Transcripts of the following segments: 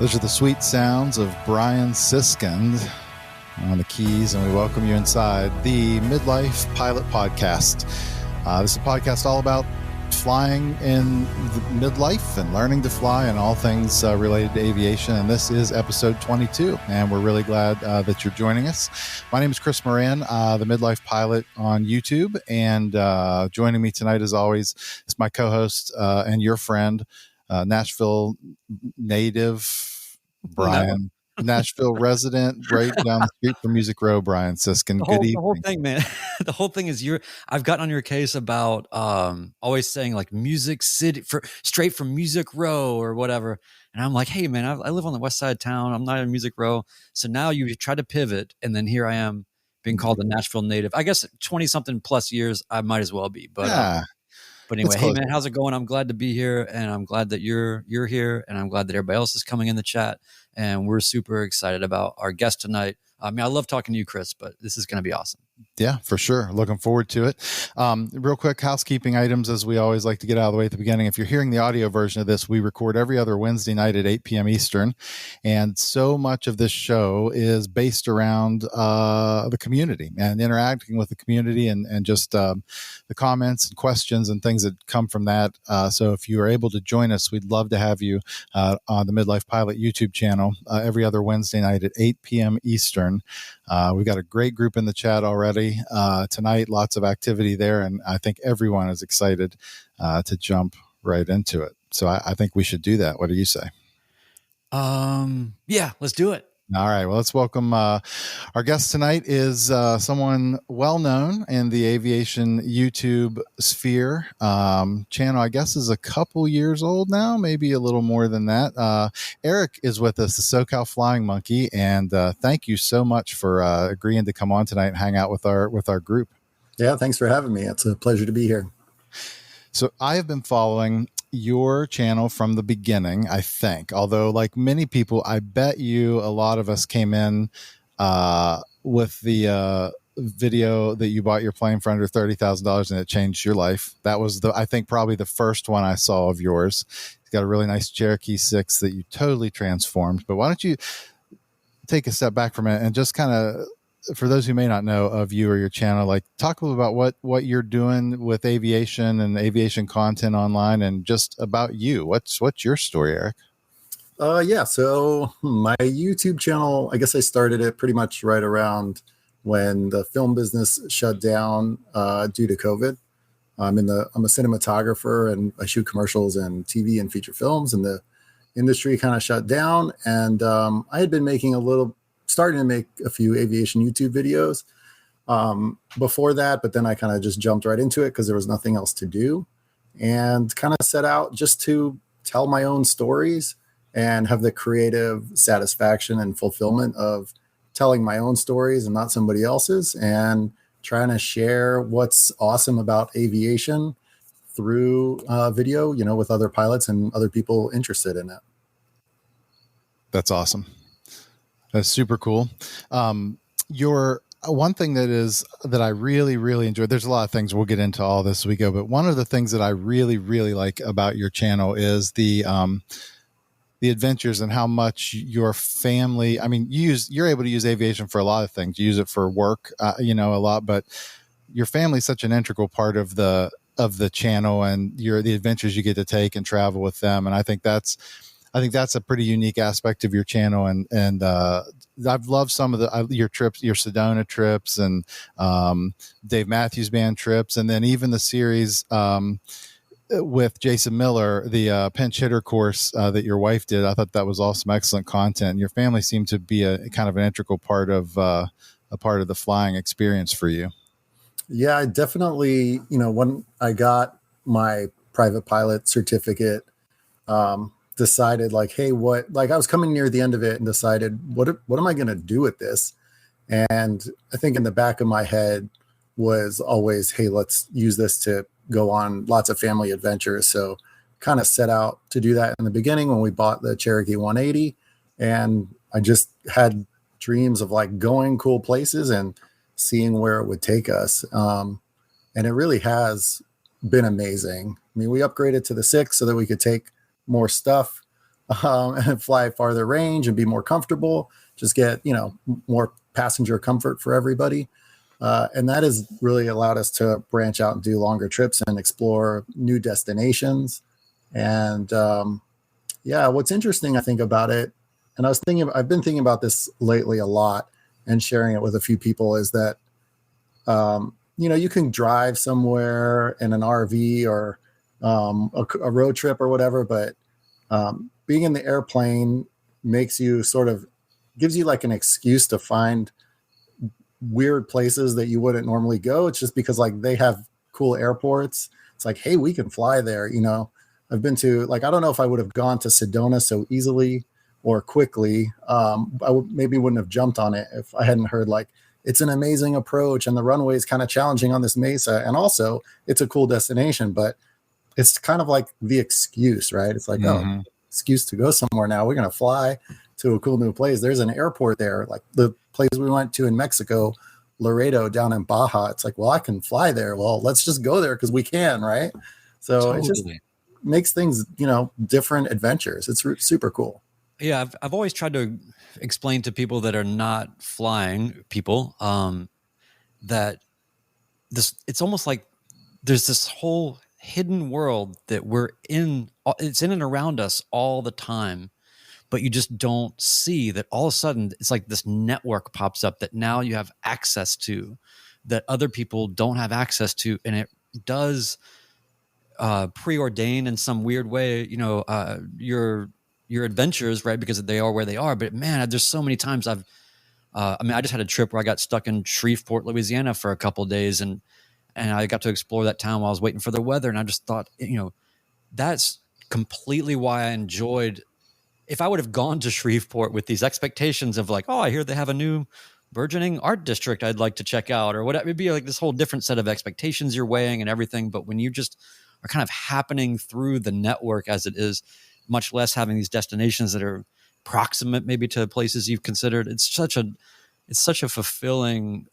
Those are the sweet sounds of Brian Siskind on the keys, and we welcome you inside the Midlife Pilot Podcast. This is a podcast all about flying in midlife and learning to fly and all things related to aviation. And this is episode 22, and we're really glad that you're joining us. My name is Chris Moran, the Midlife Pilot on YouTube, and joining me tonight, as always, is my co-host and your friend, Nashville native Brian, Nashville resident, right down the street from Music Row, Brian Siskind. Good evening. The whole thing, man. The whole thing is I've gotten on your case about always saying like Music City straight from Music Row or whatever. And I'm like, hey man, I live on the west side of town. I'm not in Music Row. So now you tried to pivot, and then here I am being called a Nashville native. I guess 20 something plus years, I might as well be. But anyway, hey man, how's it going? I'm glad to be here, and I'm glad that you're here, and I'm glad that everybody else is coming in the chat. And we're super excited about our guest tonight. I mean, I love talking to you, Chris, but this is going to be awesome. Yeah, for sure. Looking forward to it. Real quick housekeeping items, as we always like to get out of the way at the beginning. If you're hearing the audio version of this, we record every other Wednesday night at 8 p.m. Eastern. And so much of this show is based around the community and interacting with the community and just the comments and questions and things that come from that. So if you are able to join us, we'd love to have you on the Midlife Pilot YouTube channel every other Wednesday night at 8 p.m. Eastern. We've got a great group in the chat already tonight, lots of activity there, and I think everyone is excited to jump right into it. So I think we should do that. What do you say? Yeah, let's do it. All right. Well, let's welcome our guest tonight is someone well-known in the aviation YouTube sphere. Channel, I guess, is a couple years old now, maybe a little more than that. Eric is with us, the Socal Flying Monkey, and thank you so much for agreeing to come on tonight and hang out with our group. Yeah, thanks for having me. It's a pleasure to be here. So I have been following your channel from the beginning, I think. Although, like many people, I bet you a lot of us came in with the video that you bought your plane for under $30,000 and it changed your life. That was I think probably the first one I saw of yours. It's got a really nice Cherokee 6 that you totally transformed. But why don't you take a step back from it and just kind of, for those who may not know of you or your channel, like talk a little about what you're doing with aviation and aviation content online, and just about you. What's your story, Eric? Yeah. So my YouTube channel, I guess I started it pretty much right around when the film business shut down due to COVID. I'm a cinematographer, and I shoot commercials and TV and feature films, and the industry kind of shut down. And I had been starting to make a few aviation YouTube videos before that, but then I kind of just jumped right into it because there was nothing else to do, and kind of set out just to tell my own stories and have the creative satisfaction and fulfillment of telling my own stories and not somebody else's, and trying to share what's awesome about aviation through video, with other pilots and other people interested in it. That's awesome. That's super cool. Your one thing that I really, really enjoy, there's a lot of things, we'll get into all this as we go, but one of the things that I really, really like about your channel is the adventures and how much your family, I mean, you're able to use aviation for a lot of things. You use it for work, a lot, but your family is such an integral part of the channel, and the adventures you get to take and travel with them. And I think that's a pretty unique aspect of your channel, and I've loved some of your trips, your Sedona trips, and Dave Matthews Band trips, and then even the series with Jason Miller, the pinch hitter course that your wife did. I thought that was awesome, excellent content. Your family seemed to be a kind of an integral part of the flying experience for you. Yeah, I definitely. When I got my private pilot certificate, decided like, hey, I was coming near the end of it and decided, what am I going to do with this? And I think in the back of my head was always, hey, let's use this to go on lots of family adventures. So kind of set out to do that in the beginning when we bought the Cherokee 180. And I just had dreams of like going cool places and seeing where it would take us. And it really has been amazing. I mean, we upgraded to the 6 so that we could take more stuff. and fly farther range and be more comfortable, just get, more passenger comfort for everybody. And that has really allowed us to branch out and do longer trips and explore new destinations. And what's interesting, I think, about it, and I've been thinking about this lately a lot and sharing it with a few people, is that, you can drive somewhere in an RV or a road trip or whatever, but being in the airplane makes you gives you like an excuse to find weird places that you wouldn't normally go. It's just because like they have cool airports. It's like, hey, we can fly there. I've been to, like, I don't know if I would have gone to Sedona so easily or quickly. Maybe wouldn't have jumped on it if I hadn't heard like it's an amazing approach and the runway is kind of challenging on this mesa, and also it's a cool destination. But it's kind of like the excuse, right? It's like, excuse to go somewhere now. We're gonna fly to a cool new place. There's an airport there, like the place we went to in Mexico, Laredo, down in Baja. It's like, well, I can fly there. Well, let's just go there because we can, right? So It just makes things, different adventures. It's super cool. Yeah, I've always tried to explain to people that are not flying people that it's almost like there's this whole hidden world that we're in. It's in and around us all the time, but you just don't see that. All of a sudden, it's like this network pops up that now you have access to, that other people don't have access to, and it does preordain in some weird way, your adventures, right? Because they are where they are. But man, there's so many times I just had a trip where I got stuck in Shreveport, Louisiana for a couple of days, and I got to explore that town while I was waiting for the weather. And I just thought, that's completely why I enjoyed. If I would have gone to Shreveport with these expectations of like, oh, I hear they have a new burgeoning art district I'd like to check out, or whatever, it'd be like this whole different set of expectations you're weighing and everything. But when you just are kind of happening through the network as it is, much less having these destinations that are proximate maybe to places you've considered, it's such a fulfilling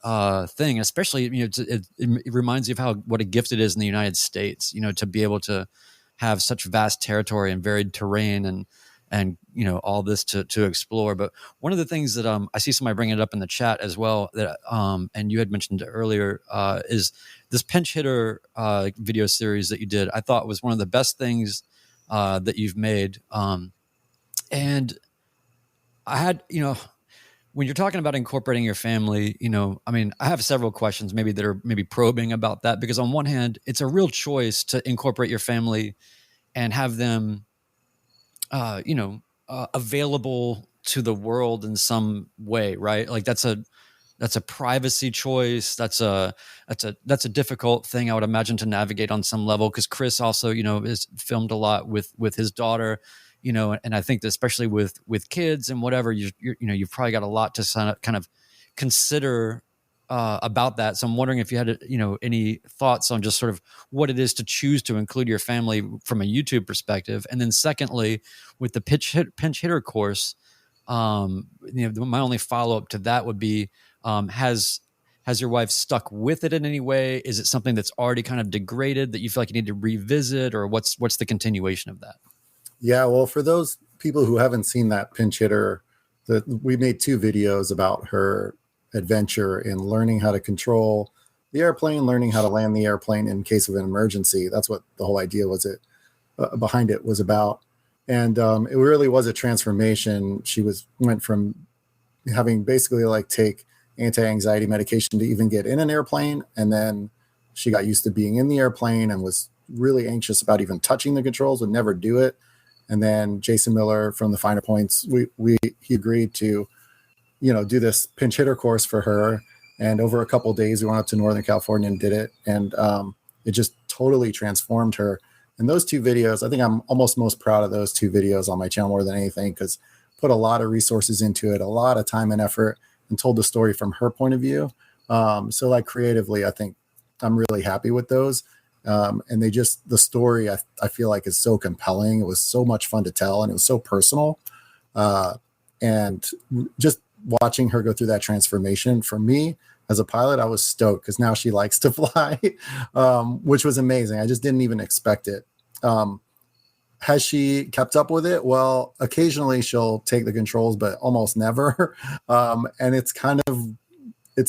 thing. Especially, it reminds you of what a gift it is in the United States, to be able to have such vast territory and varied terrain and all this to explore. But one of the things that I see somebody bringing it up in the chat as well, that and you had mentioned earlier, is this pinch hitter video series that you did. I thought was one of the best things that you've made. And I had, when you're talking about incorporating your family, I have several questions maybe that are maybe probing about that, because on one hand, it's a real choice to incorporate your family and have them, available to the world in some way, right? Like that's a privacy choice. That's a difficult thing, I would imagine, to navigate on some level. Because Chris also, is filmed a lot with his daughter, and I think that especially with kids and whatever, you've probably got a lot to kind of consider about that. So I'm wondering if you had, any thoughts on just sort of what it is to choose to include your family from a YouTube perspective. And then secondly, with the pinch hitter course, my only follow-up to that would be, has your wife stuck with it in any way? Is it something that's already kind of degraded that you feel like you need to revisit, or what's the continuation of that? Yeah, well, for those people who haven't seen that pinch hitter, we made 2 videos about her adventure in learning how to control the airplane, learning how to land the airplane in case of an emergency. That's what the whole idea behind it was about. And it really was a transformation. She went from having basically like take anti-anxiety medication to even get in an airplane. And then she got used to being in the airplane and was really anxious about even touching the controls, would never do it. And then Jason Miller from the Finer Points, he agreed to, do this pinch hitter course for her. And over a couple of days, we went up to Northern California and did it. And it just totally transformed her. And those 2 videos, I think I'm almost most proud of those 2 videos on my channel more than anything, because put a lot of resources into it, a lot of time and effort, and told the story from her point of view. So like creatively, I think I'm really happy with those. And the story, I feel like is so compelling. It was so much fun to tell, and it was so personal. And just watching her go through that transformation, for me as a pilot, I was stoked, because now she likes to fly, which was amazing. I just didn't even expect it. Has she kept up with it? Well, occasionally she'll take the controls, but almost never. And it's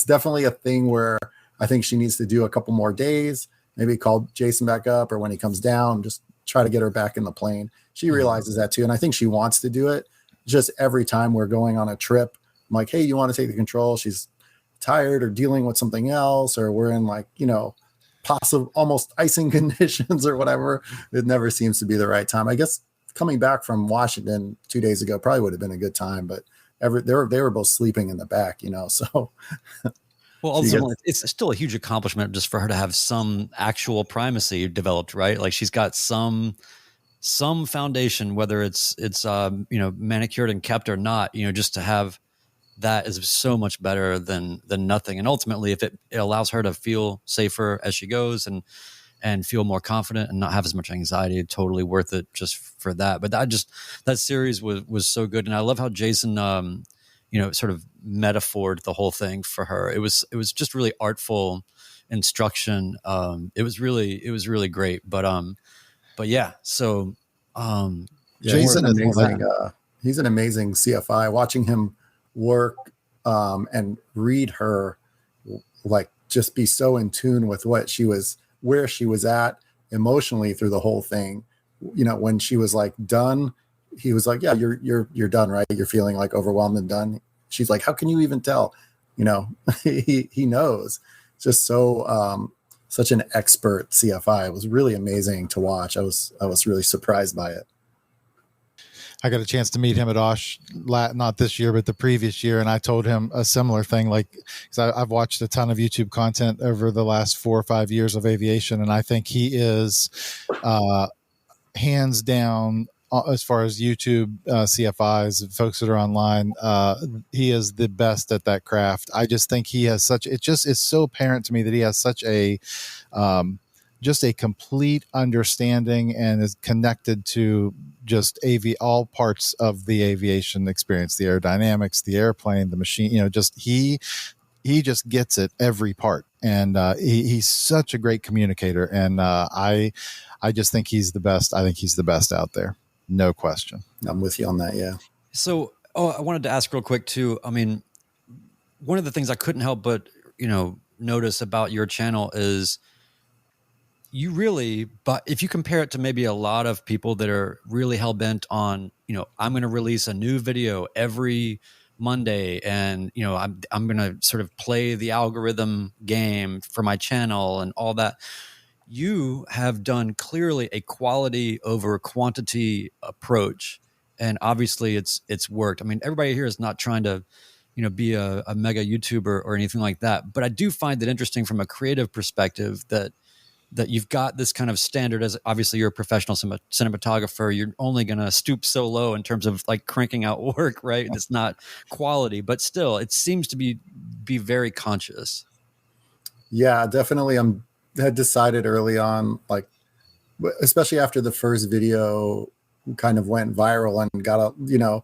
definitely a thing where I think she needs to do a couple more days, maybe call Jason back up, or when he comes down, just try to get her back in the plane. She realizes that too. And I think she wants to do it. Just every time we're going on a trip, I'm like, hey, you want to take the control? She's tired or dealing with something else, or we're in like, possible almost icing conditions or whatever. It never seems to be the right time. I guess coming back from Washington 2 days ago probably would have been a good time, but they were both sleeping in the back, so. Well, ultimately, it's still a huge accomplishment just for her to have some actual primacy developed, right? Like she's got some foundation, whether it's manicured and kept or not, just to have that is so much better than nothing. And ultimately, if it allows her to feel safer as she goes and feel more confident and not have as much anxiety, totally worth it just for that. But that series was so good. And I love how Jason, sort of metaphored the whole thing for her. It was just really artful instruction. It was really great. But yeah, so Jason is amazing. He's an amazing CFI. Watching him work and read her, like just be so in tune with where she was at emotionally through the whole thing. When she was like done, he was like, yeah, you're done, right? You're feeling like overwhelmed and done. She's like, how can you even tell? He knows. Just so such an expert CFI. It was really amazing to watch. I was really surprised by it. I got a chance to meet him at Osh, not this year, but the previous year. And I told him a similar thing, because I've watched a ton of YouTube content over the last 4 or 5 years of aviation. And I think he is hands down, as far as YouTube CFIs, folks that are online, he is the best at that craft. I just think he has it's so apparent to me that he has such just a complete understanding and is connected to just all parts of the aviation experience, the aerodynamics, the airplane, the machine, he just gets it every part. And he's such a great communicator. And I just think he's the best. I think he's the best out there. No question. I'm with you on that. Yeah. So, I wanted to ask real quick too. I mean, one of the things I couldn't help but, notice about your channel is but if you compare it to maybe a lot of people that are really hell bent on, I'm going to release a new video every Monday and, I'm going to sort of play the algorithm game for my channel and all that. You have done clearly a quality over quantity approach. And obviously it's worked. I mean, everybody here is not trying to, be a mega YouTuber or anything like that. But I do find it interesting from a creative perspective that you've got this kind of standard. As obviously you're a professional cinematographer, you're only going to stoop so low in terms of like cranking out work, right? It's not quality, but still it seems to be very conscious. Yeah, definitely. Had decided early on, like, especially after the first video kind of went viral and got we got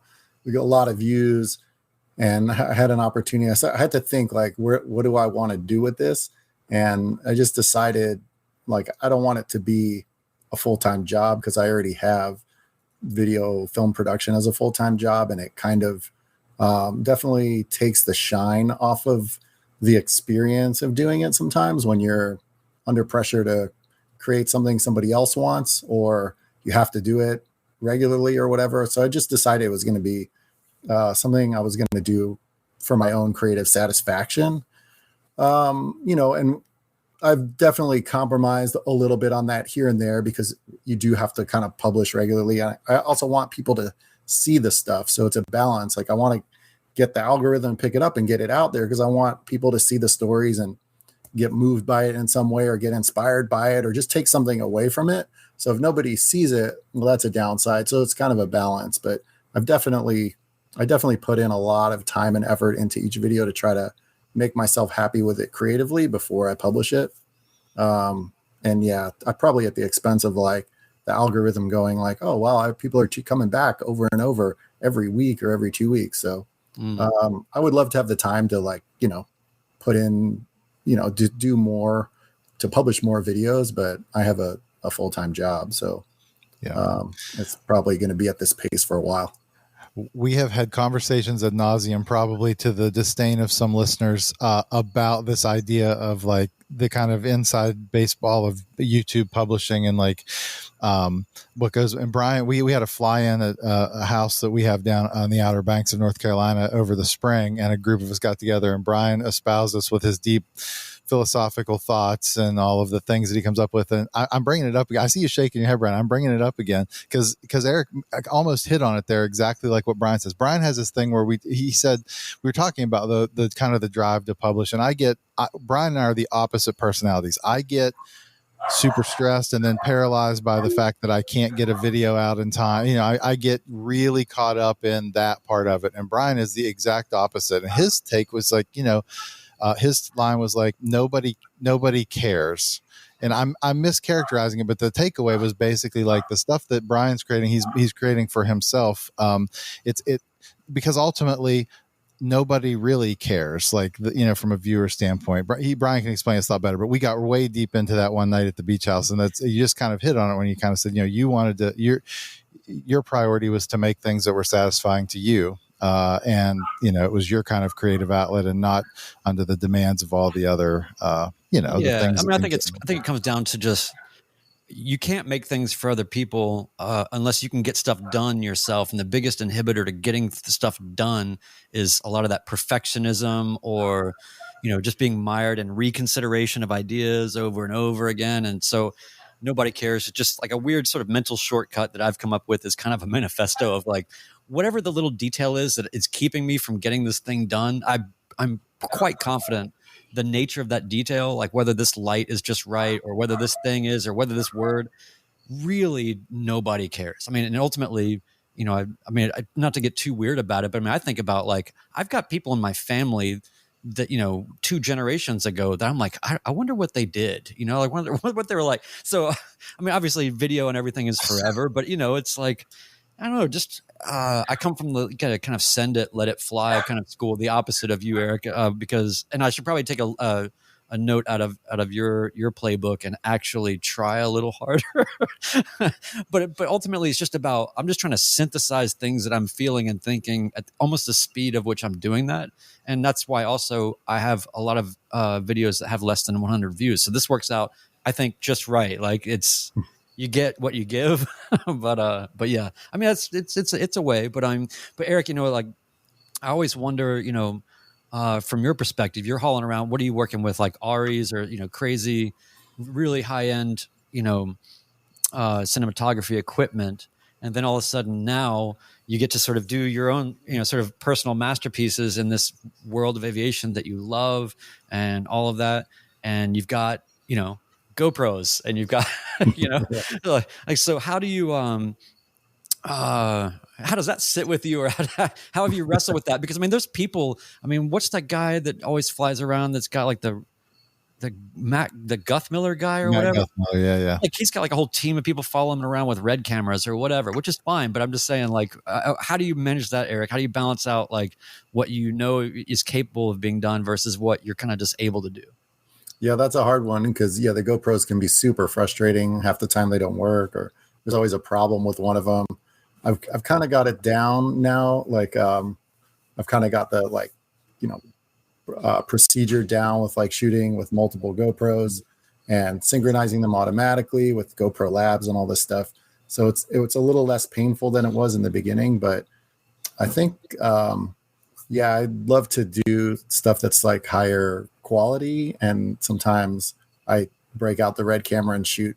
a lot of views, and I had an opportunity. I had to think like, what do I want to do with this? And I just decided, like, I don't want it to be a full-time job, because I already have video film production as a full-time job, and it kind of definitely takes the shine off of the experience of doing it sometimes when you're under pressure to create something somebody else wants, or you have to do it regularly or whatever. So I just decided it was going to be something I was going to do for my own creative satisfaction. And I've definitely compromised a little bit on that here and there, because you do have to kind of publish regularly. I also want people to see the stuff. So it's a balance. Like, I want to get the algorithm, pick it up and get it out there, because I want people to see the stories and get moved by it in some way, or get inspired by it, or just take something away from it. So if nobody sees it, well, that's a downside. So it's kind of a balance, but I definitely put in a lot of time and effort into each video to try to make myself happy with it creatively before I publish it. And yeah, I probably at the expense of like the algorithm going like, oh, wow, people are coming back over and over every week or every 2 weeks. So I would love to have the time to like, put in, do more, to publish more videos, but I have a full-time job. So It's probably going to be at this pace for a while. We have had conversations ad nauseum, probably to the disdain of some listeners, about this idea of like the kind of inside baseball of YouTube publishing and like what goes. And Brian, we had a fly in at a house that we have down on the Outer Banks of North Carolina over the spring, and a group of us got together, and Brian espoused us with his deep philosophical thoughts and all of the things that he comes up with. And I'm bringing it up again. I see you shaking your head, Brian. I'm bringing it up again because Eric almost hit on it there, exactly like what Brian says. Brian has this thing where he said, we were talking about the kind of the drive to publish, and Brian and I are the opposite personalities. I get super stressed and then paralyzed by the fact that I can't get a video out in time. I get really caught up in that part of it. And Brian is the exact opposite. And his take was like, his line was like, nobody cares. And I'm mischaracterizing it, but the takeaway was basically like the stuff that Brian's creating, he's creating for himself. Because ultimately nobody really cares, like from a viewer standpoint. Brian can explain his thought better, but we got way deep into that one night at the beach house, and you just kind of hit on it when you kind of said, you wanted to, your priority was to make things that were satisfying to you. And it was your kind of creative outlet and not under the demands of all the other, the things. I mean, I think it comes down to just, you can't make things for other people unless you can get stuff done yourself. And the biggest inhibitor to getting the stuff done is a lot of that perfectionism, or, just being mired in reconsideration of ideas over and over again. And so nobody cares. It's just like a weird sort of mental shortcut that I've come up with is kind of a manifesto of like, whatever the little detail is that is keeping me from getting this thing done, I'm quite confident the nature of that detail, like whether this light is just right or whether this thing is, or whether this word, really nobody cares. I mean, and ultimately, not to get too weird about it, but I mean, I think about like, I've got people in my family that, 2 generations ago that I'm like, I wonder what they did, I wonder what they were like. So, I mean, obviously video and everything is forever, but it's like, I don't know, just I come from the kind of send it, let it fly kind of school, the opposite of you, Eric, and I should probably take a note out of your playbook and actually try a little harder. but ultimately, it's just about, I'm just trying to synthesize things that I'm feeling and thinking at almost the speed of which I'm doing that. And that's why also I have a lot of videos that have less than 100 views. So this works out, I think, just right. Like you get what you give, but yeah, I mean, it's a way, but Eric, like I always wonder, from your perspective, you're hauling around, what are you working with, like Aries or, crazy, really high end, cinematography equipment. And then all of a sudden now you get to sort of do your own, sort of personal masterpieces in this world of aviation that you love and all of that. And you've got, GoPros, and you've got, like, so how do you, how does that sit with you, or how have you wrestled with that? Because I mean, there's people, I mean, what's that guy that always flies around that's got like the Guthmiller guy or whatever? Yeah. Like he's got like a whole team of people following him around with red cameras or whatever, which is fine. But I'm just saying, like, how do you manage that, Eric? How do you balance out like what is capable of being done versus what you're kind of just able to do? Yeah, that's a hard one because the GoPros can be super frustrating. Half the time they don't work, or there's always a problem with one of them. I've kind of got it down now. Like I've kind of got the procedure down with like shooting with multiple GoPros and synchronizing them automatically with GoPro Labs and all this stuff. So it's a little less painful than it was in the beginning, but I think I'd love to do stuff that's like higher quality, and sometimes I break out the red camera and shoot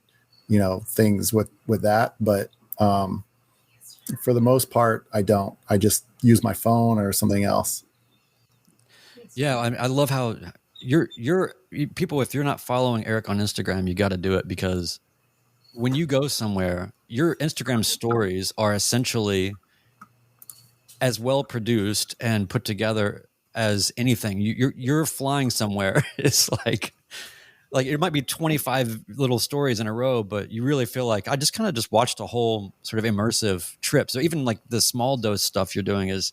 things with that, but for the most part I don't. I just use my phone or something else. Yeah, I love how you're people, if you're not following Eric on Instagram, you got to do it, because when you go somewhere, your Instagram stories are essentially as well produced and put together as anything. You're flying somewhere. It's like it might be 25 little stories in a row, but you really feel like I just kind of just watched a whole sort of immersive trip. So even like the small dose stuff you're doing is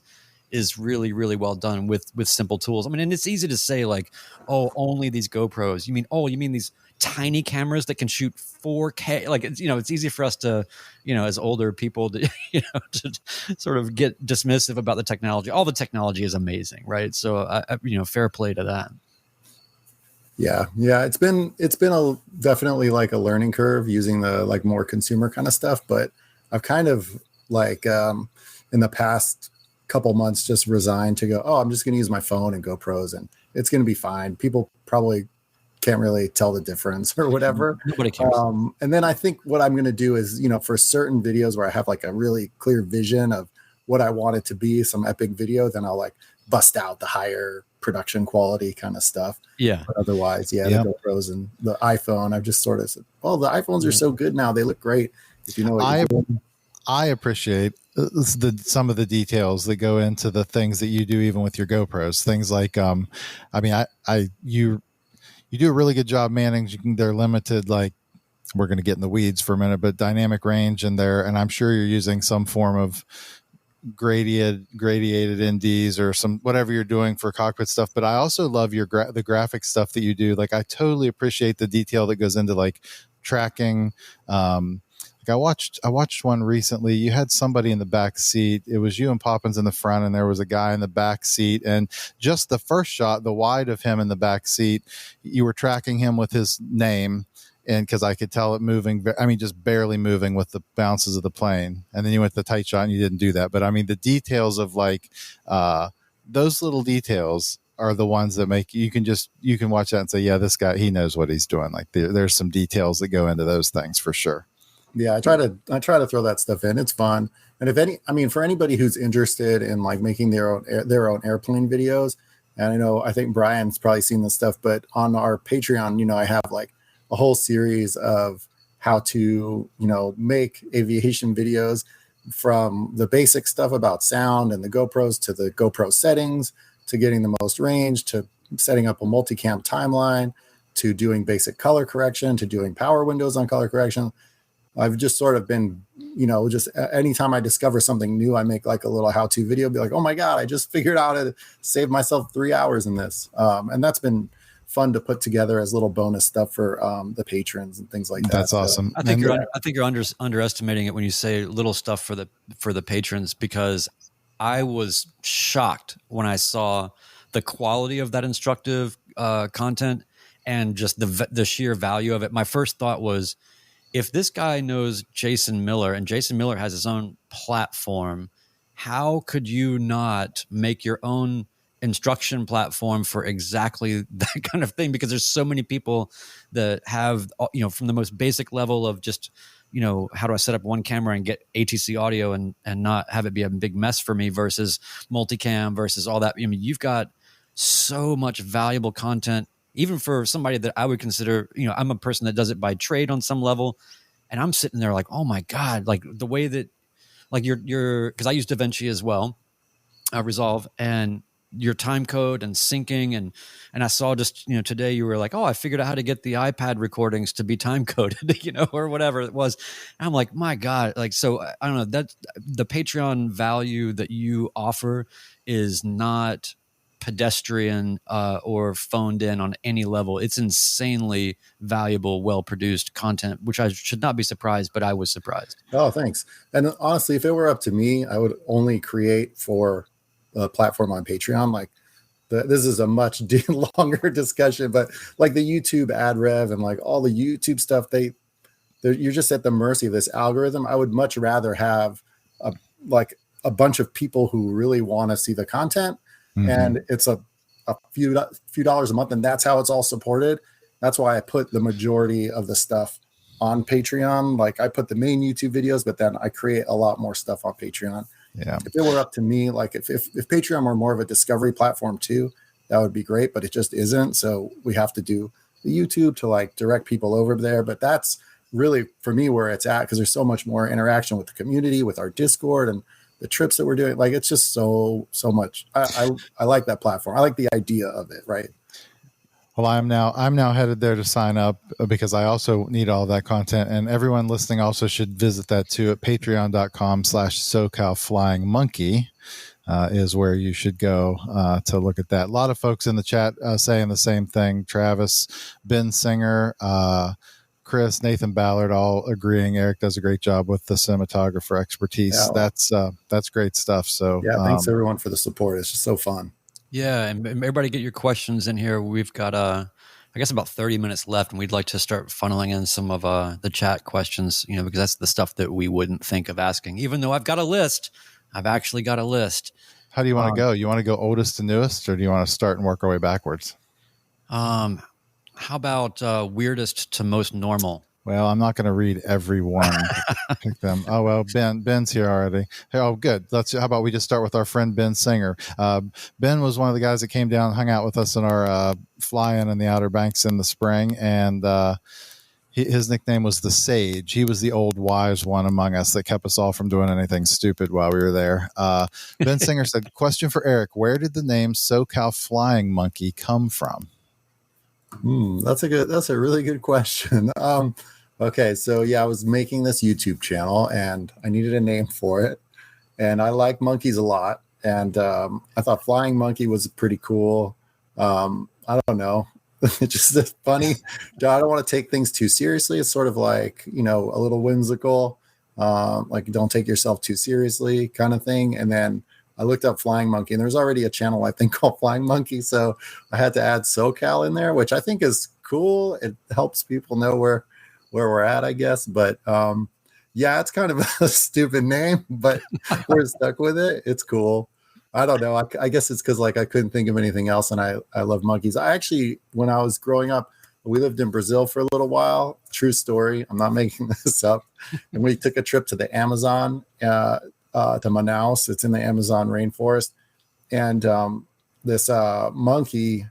really, really well done with simple tools. I mean, and it's easy to say like, oh, only these GoPros. You mean these tiny cameras that can shoot 4K. Like, it's, it's easy for us to, as older people to, to sort of get dismissive about the technology. All the technology is amazing, right? So fair play to that. Yeah. It's been definitely like a learning curve using the like more consumer kind of stuff, but I've kind of like in the past couple months just resigned to go, oh, I'm just going to use my phone and GoPros and it's going to be fine. People probably can't really tell the difference or whatever. Nobody cares. And then I think what I'm going to do is, for certain videos where I have like a really clear vision of what I want it to be, some epic video, then I'll like bust out the higher production quality kind of stuff. Yeah. But otherwise, the GoPros and the iPhone, I've just sort of said, well, the iPhones are so good now. They look great. If you know what you're doing. I appreciate some of the details that go into the things that you do, even with your GoPros. Things like, you do a really good job managing their limited, like, we're going to get in the weeds for a minute, but dynamic range in there. And I'm sure you're using some form of gradiated NDs or some, whatever you're doing for cockpit stuff. But I also love the graphic stuff that you do. Like, I totally appreciate the detail that goes into like tracking. Like I watched one recently. You had somebody in the back seat. It was you and Poppins in the front, and there was a guy in the back seat. And just the first shot, the wide of him in the back seat, you were tracking him with his name, and because I could tell it moving, just barely moving with the bounces of the plane. And then you went to the tight shot, and you didn't do that. But the details of like those little details are the ones that make you can watch that and say, yeah, this guy, he knows what he's doing. Like there's some details that go into those things for sure. Yeah, I try to throw that stuff in. It's fun. And for anybody who's interested in like making their own airplane videos, and I think Brian's probably seen this stuff, but on our Patreon, I have like a whole series of how to, make aviation videos, from the basic stuff about sound and the GoPros to the GoPro settings, to getting the most range, to setting up a multicam timeline, to doing basic color correction, to doing power windows on color correction. I've just sort of been, just anytime I discover something new, I make like a little how-to video, be like, oh my God, I just figured out how to save myself 3 hours in this. And that's been fun to put together as little bonus stuff for the patrons and things like that. That's awesome. I think you're underestimating it when you say little stuff for the patrons, because I was shocked when I saw the quality of that instructive content and just the sheer value of it. My first thought was, if this guy knows Jason Miller and Jason Miller has his own platform, how could you not make your own instruction platform for exactly that kind of thing? Because there's so many people that have, from the most basic level of just, how do I set up one camera and get ATC audio and not have it be a big mess for me, versus multicam versus all that. You've got so much valuable content, even for somebody that I would consider, I'm a person that does it by trade on some level. And I'm sitting there like, oh my God, like the way that, like because I use DaVinci as well, Resolve, and your time code and syncing. And I saw just, today you were like, oh, I figured out how to get the iPad recordings to be time coded, or whatever it was. And I'm like, my God, like, so I don't know, that the Patreon value that you offer is not pedestrian or phoned in on any level. It's insanely valuable, well-produced content, which I should not be surprised, but I was surprised. Oh, thanks. And honestly, if it were up to me, I would only create for a platform on Patreon. Like this is a much longer discussion, but like the YouTube ad rev and like all the YouTube stuff, you're just at the mercy of this algorithm. I would much rather have a bunch of people who really want to see the content. Mm-hmm. And it's a few dollars a month, and that's how it's all supported. That's why I put the majority of the stuff on Patreon. Like I put the main YouTube videos, but then I create a lot more stuff on Patreon. Yeah. If it were up to me, like if Patreon were more of a discovery platform too, that would be great, but it just isn't. So we have to do the YouTube to like direct people over there. But that's really for me where it's at, because there's so much more interaction with the community, with our Discord and the trips that we're doing. Like it's just so much. I like that platform. I like the idea of it. Right. Well, I'm now headed there to sign up because I also need all that content, and everyone listening also should visit that too at patreon.com/Socal Flying Monkey. is where you should go to look at that. A lot of folks in the chat saying the same thing. Travis, Ben Singer, Chris, Nathan Ballard, all agreeing Eric does a great job with the cinematographer expertise. Yeah. That's great stuff. So yeah, thanks everyone for the support. It's just so fun. Yeah, and everybody get your questions in here. We've got I guess about 30 minutes left, and we'd like to start funneling in some of the chat questions, because that's the stuff that we wouldn't think of asking. Even though I've got a list, I've actually got a list. How do you want to go? You want to go oldest to newest, or do you want to start and work our way backwards? How about weirdest to most normal? Well, I'm not going to read every one. Pick them. Oh, well, Ben's here already. Hey, oh, good. How about we just start with our friend Ben Singer? Ben was one of the guys that came down and hung out with us in our fly-in the Outer Banks in the spring, and his nickname was the Sage. He was the old wise one among us that kept us all from doing anything stupid while we were there. Ben Singer said, question for Eric, where did the name Socal Flying Monkey come from? That's a really good question. Okay, so yeah, I was making this YouTube channel and I needed a name for it. And I like monkeys a lot. And I thought Flying Monkey was pretty cool. I don't know. It's just funny. I don't want to take things too seriously. It's sort of like, a little whimsical, like don't take yourself too seriously kind of thing. And then I looked up Flying Monkey and there's already a channel I think called Flying Monkey. So I had to add SoCal in there, which I think is cool. It helps people know where we're at, I guess. But yeah, it's kind of a stupid name, but we're stuck with it. It's cool. I don't know. I guess it's because I couldn't think of anything else, and I love monkeys. I actually, when I was growing up, we lived in Brazil for a little while. True story. I'm not making this up. And we took a trip to the Amazon, to Manaus. It's in the Amazon rainforest, and this monkey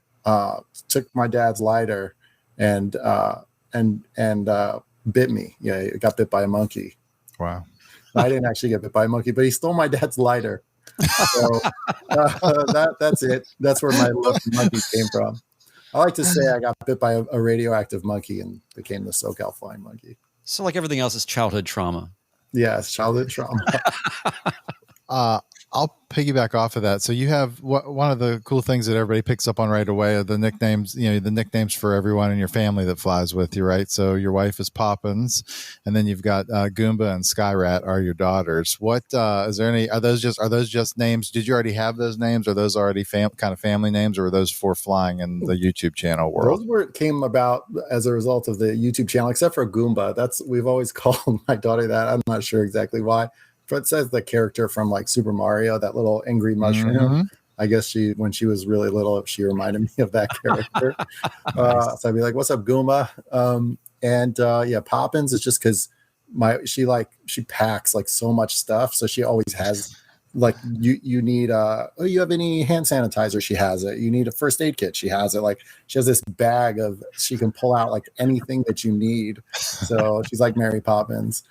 took my dad's lighter and bit me. Yeah, it got bit by a monkey. Wow. I didn't actually get bit by a monkey, but he stole my dad's lighter. So that's it. That's where my love for monkeys came from. I like to say I got bit by a radioactive monkey and became the Socal Flying Monkey. So like everything else is childhood trauma. Yeah, it's childhood trauma. I'll piggyback off of that. So you have one of the cool things that everybody picks up on right away are the nicknames, the nicknames for everyone in your family that flies with you, right? So your wife is Poppins, and then you've got Goomba and Skyrat are your daughters. What is there any? Are those just names? Did you already have those names? Are those already kind of family names, or are those for flying in the YouTube channel world? Those came about as a result of the YouTube channel, except for Goomba. We've always called my daughter that. I'm not sure exactly why. Fred says the character from Super Mario, that little angry mushroom. Mm-hmm. I guess when she was really little, she reminded me of that character. Nice. So I'd be like, "What's up, Goomba?" Yeah, Poppins is just because she packs so much stuff, so she always has you need you have any hand sanitizer? She has it. You need a first aid kit? She has it. She has this bag she can pull out anything that you need. So she's like Mary Poppins.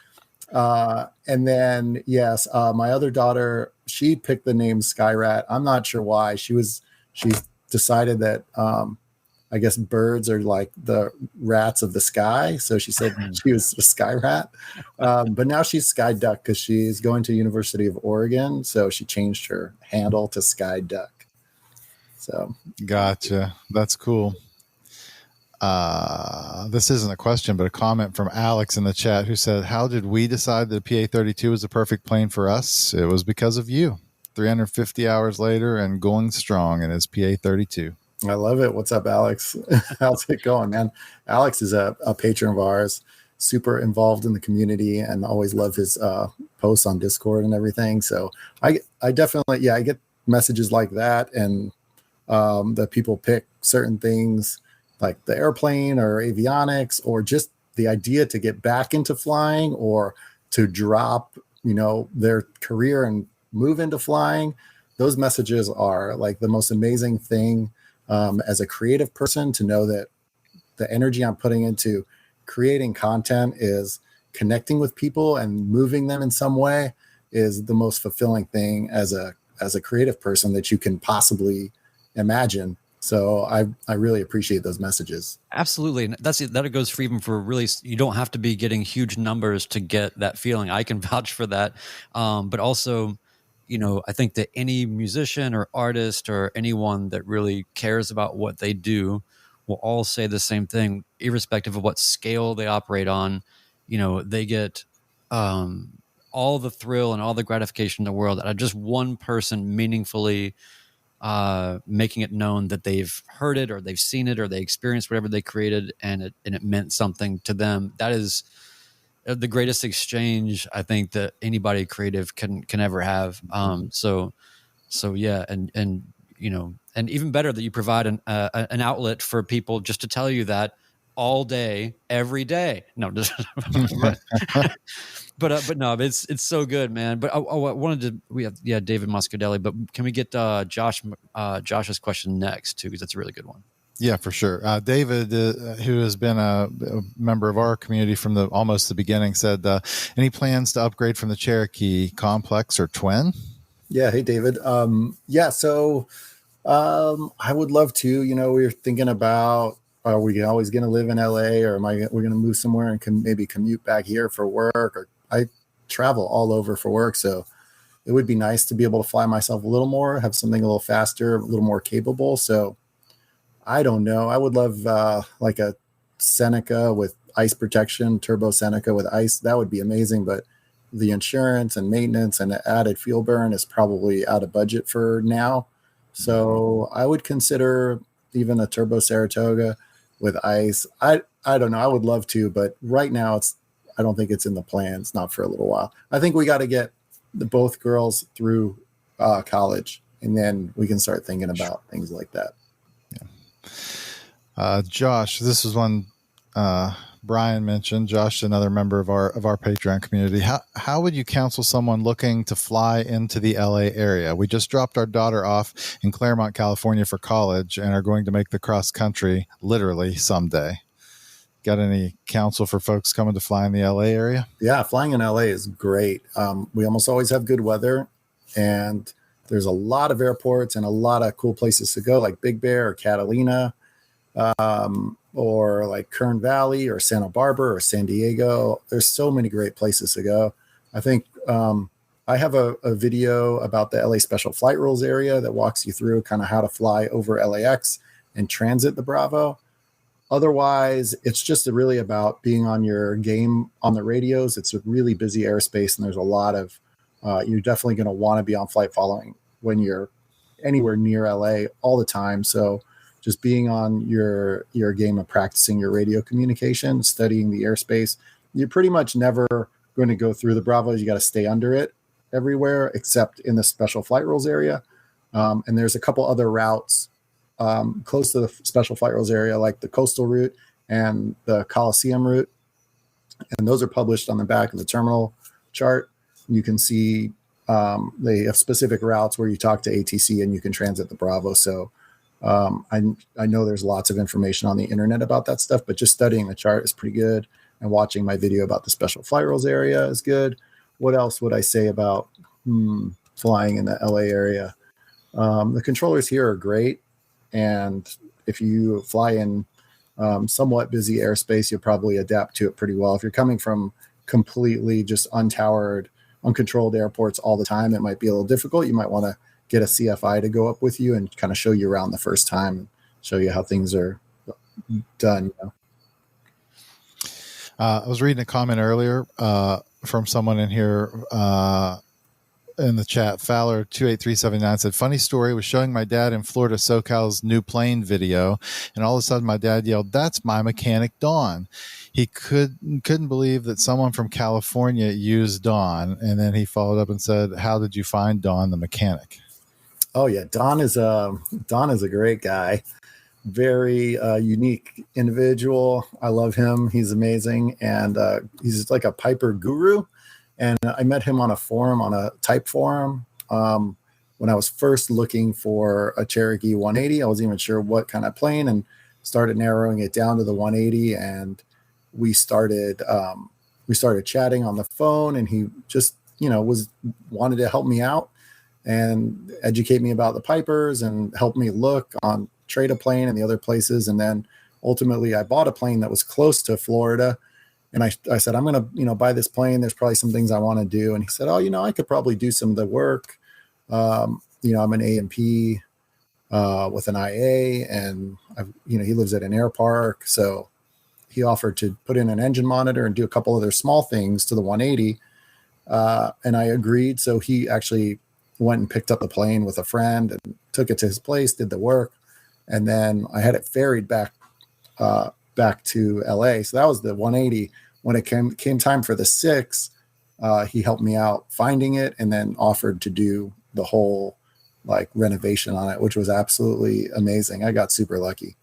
And then, yes, my other daughter, she picked the name Skyrat. I'm not sure why. She decided that, I guess birds are like the rats of the sky. So she said she was a sky rat. But now she's Sky Duck because she's going to University of Oregon. So she changed her handle to Sky Duck. So. Gotcha. That's cool. This isn't a question, but a comment from Alex in the chat who said, how did we decide that PA-32 was the perfect plane for us? It was because of you. 350 hours later and going strong in his PA-32. I love it. What's up, Alex? How's it going, man? Alex is a patron of ours, super involved in the community, and always love his posts on Discord and everything. So I definitely, I get messages like that, and that people pick certain things like the airplane or avionics, or just the idea to get back into flying or to drop, their career and move into flying. Those messages are the most amazing thing as a creative person, to know that the energy I'm putting into creating content is connecting with people and moving them in some way is the most fulfilling thing as a creative person that you can possibly imagine. So I really appreciate those messages. Absolutely. And that goes for even for really, you don't have to be getting huge numbers to get that feeling. I can vouch for that. But also I think that any musician or artist or anyone that really cares about what they do will all say the same thing, irrespective of what scale they operate on. They get all the thrill and all the gratification in the world out of just one person meaningfully making it known that they've heard it or they've seen it or they experienced whatever they created, and it meant something to them. That is the greatest exchange I think that anybody creative can ever have. So yeah, and and even better that you provide an outlet for people just to tell you that all day, every day. No, just but no, it's so good, man. But I wanted to, we have David Moscadelli, but can we get Josh's question next too, because that's a really good one. Yeah, for sure. David, who has been a member of our community from almost the beginning, said, any plans to upgrade from the Cherokee Complex or Twin? Yeah. Hey, David. So I would love to. We were thinking about, are we always going to live in LA, or we're going to move somewhere and maybe commute back here for work? Or I travel all over for work, so it would be nice to be able to fly myself a little more, have something a little faster, a little more capable. So I don't know. I would love like a Seneca with ice protection, turbo Seneca with ice. That would be amazing. But the insurance and maintenance and the added fuel burn is probably out of budget for now. So I would consider even a turbo Saratoga with ice. I don't know. I would love to, but right now I don't think it's in the plans, not for a little while. I think we got to get both girls through college, and then we can start thinking about things like that. Josh, this is one Brian mentioned. Josh, another member of our Patreon community. How would you counsel someone looking to fly into the LA area? We just dropped our daughter off in Claremont, California for college and are going to make the cross country literally someday. Got any counsel for folks coming to fly in the LA area? Yeah, flying in LA is great. We almost always have good weather, and there's a lot of airports and a lot of cool places to go, like Big Bear or Catalina, or like Kern Valley or Santa Barbara or San Diego. There's so many great places to go. I think I have a video about the LA Special Flight Rules area that walks you through kind of how to fly over LAX and transit the Bravo. Otherwise, it's just really about being on your game on the radios. It's a really busy airspace, and there's a lot of, you're definitely going to want to be on flight following when you're anywhere near LA all the time. So just being on your game of practicing your radio communication, studying the airspace. You're pretty much never going to go through the Bravos. You got to stay under it everywhere except in the Special Flight Rules area. And there's a couple other routes close to the Special Flight Rules area, like the coastal route and the Coliseum route. And those are published on the back of the terminal chart. You can see they have specific routes where you talk to ATC and you can transit the Bravo. So I know there's lots of information on the internet about that stuff, but just studying the chart is pretty good. And watching my video about the Special Flight Rules area is good. What else would I say about flying in the LA area? The controllers here are great. And if you fly in somewhat busy airspace, you'll probably adapt to it pretty well. If you're coming from completely just untowered, uncontrolled airports all the time, it might be a little difficult. You might want to get a CFI to go up with you and kind of show you around the first time and show you how things are done. I was reading a comment earlier from someone in here in the chat. Fowler 28379 said, funny story, was showing my dad in Florida SoCal's new plane video, and all of a sudden my dad yelled, "That's my mechanic Dawn." He couldn't believe that someone from California used Dawn, and then he followed up and said, "How did you find Dawn the mechanic?" Oh yeah, Dawn is a great guy. Very unique individual. I love him. He's amazing, and he's like a Piper guru. And I met him on a forum, on a type forum, when I was first looking for a Cherokee 180. I wasn't even sure what kind of plane, and started narrowing it down to the 180. And we started chatting on the phone, and he just wanted to help me out and educate me about the Pipers and help me look on Trade a Plane and the other places. And then ultimately I bought a plane that was close to Florida. And I said, I'm going to, buy this plane. There's probably some things I want to do. And he said, oh, I could probably do some of the work. I'm an A&P with an IA, and he lives at an air park, so he offered to put in an engine monitor and do a couple other small things to the 180, and I agreed. So he actually went and picked up the plane with a friend and took it to his place, did the work, and then I had it ferried back to LA. So that was the 180. When it came time for the 6, he helped me out finding it, and then offered to do the whole like renovation on it, which was absolutely amazing. I got super lucky.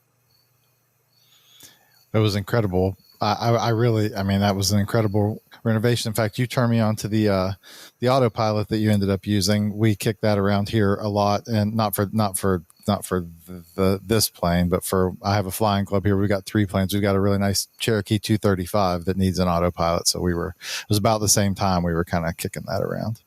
It was incredible. I mean, that was an incredible renovation. In fact, you turned me on to the autopilot that you ended up using. We kick that around here a lot, and not for this plane, but I have a flying club here. We've got 3 planes. We've got a really nice Cherokee 235 that needs an autopilot. So it was about the same time we were kind of kicking that around.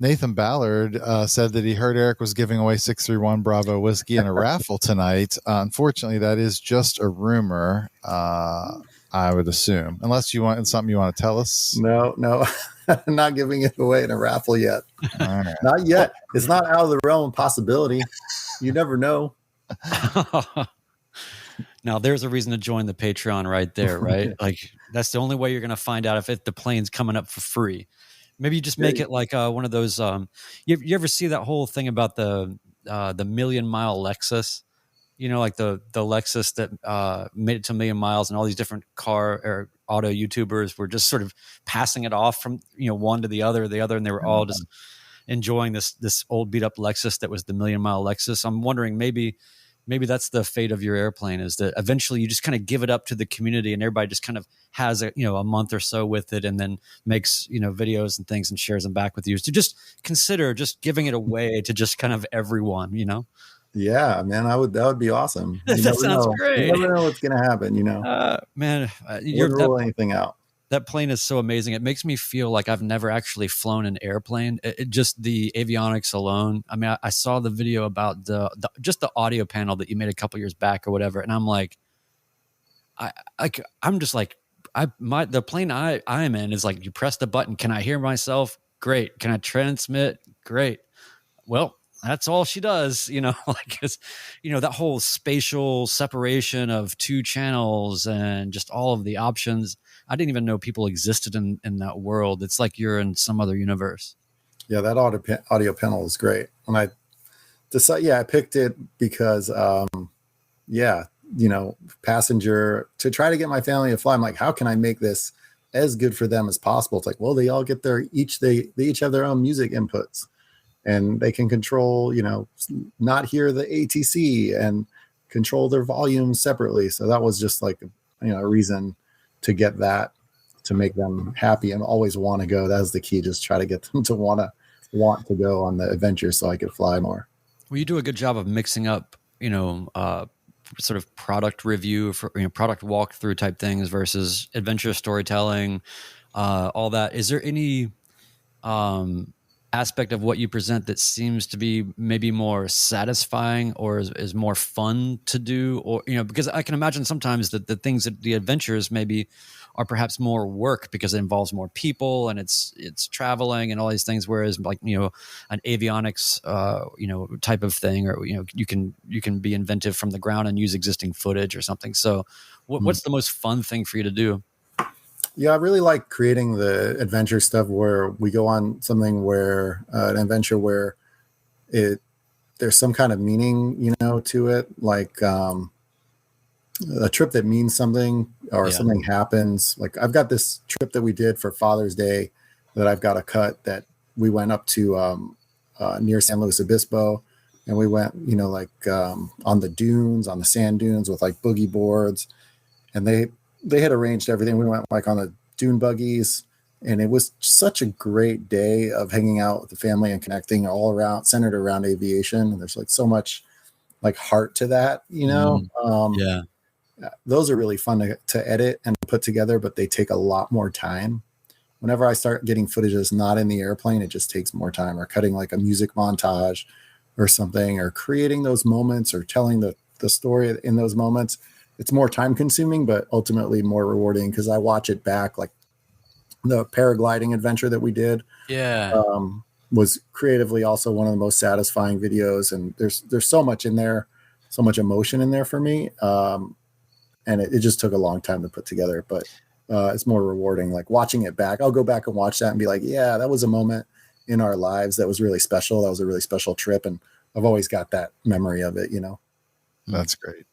Nathan Ballard said that he heard Eric was giving away 631 Bravo whiskey in a raffle tonight. Unfortunately, that is just a rumor, I would assume, unless something you want to tell us. No, I'm not giving it away in a raffle yet. Right. Not yet. It's not out of the realm of possibility. You never know. Now, there's a reason to join the Patreon right there, right? Like, that's the only way you're going to find out if the plane's coming up for free. Maybe you just make it like one of those. You ever see that whole thing about the million mile Lexus? Like the Lexus that made it to 1 million miles, and all these different car or auto YouTubers were just sort of passing it off from one to the other, and they were all just enjoying this old beat up Lexus that was the 1 million mile Lexus. I'm wondering maybe that's the fate of your airplane, is that eventually you just kind of give it up to the community, and everybody just kind of has a month or so with it, and then makes videos and things and shares them back with you. To just consider just giving it away to just kind of everyone. Yeah, man, that would be awesome. That sounds great. You never know what's going to happen. Man, you wouldn't rule anything out. That plane is so amazing. It makes me feel like I've never actually flown an airplane. Just the avionics alone. I mean, I saw the video about just the audio panel that you made a couple years back or whatever, and I'm like, I'm just like, the plane I am in is like, you press the button. Can I hear myself? Great. Can I transmit? Great. Well, that's all she does, like it's, that whole spatial separation of 2 channels and just all of the options. I didn't even know people existed in that world. It's like you're in some other universe. Yeah, that audio panel is great. And I picked it because, passenger, to try to get my family to fly. I'm like, how can I make this as good for them as possible? It's like, well, they all get they each have their own music inputs, and they can control, not hear the ATC and control their volumes separately. So that was just like, a reason to get that, to make them happy and always want to go. That's the key. Just try to get them to want to go on the adventure so I could fly more. Well, you do a good job of mixing up, sort of product review for product walkthrough type things versus adventure storytelling, all that. Is there any aspect of what you present that seems to be maybe more satisfying or is more fun to do? Or because I can imagine sometimes that the things that the adventures maybe are perhaps more work because it involves more people and it's traveling and all these things, whereas like an avionics type of thing, or you can be inventive from the ground and use existing footage or something. So what's the most fun thing for you to do? Yeah, I really like creating the adventure stuff where we go on something where an adventure where there's some kind of meaning, to it, like a trip that means something, or something happens. Like I've got this trip that we did for Father's Day that I've got a cut that we went up to near San Luis Obispo, and we went, on the dunes, on the sand dunes with like boogie boards, and they had arranged everything. We went like on the dune buggies, and it was such a great day of hanging out with the family and connecting, all around, centered around aviation. And there's like so much like heart to that, those are really fun to edit and put together, but they take a lot more time. Whenever I start getting footage that's not in the airplane, it just takes more time, or cutting like a music montage or something, or creating those moments or telling the story in those moments. It's more time consuming, but ultimately more rewarding because I watch it back, like the paragliding adventure that we did. Yeah. was creatively also one of the most satisfying videos. And there's so much in there, so much emotion in there for me. And it just took a long time to put together, but it's more rewarding. Like watching it back, I'll go back and watch that and be like, yeah, that was a moment in our lives that was really special. That was a really special trip. And I've always got that memory of it, you know? That's great.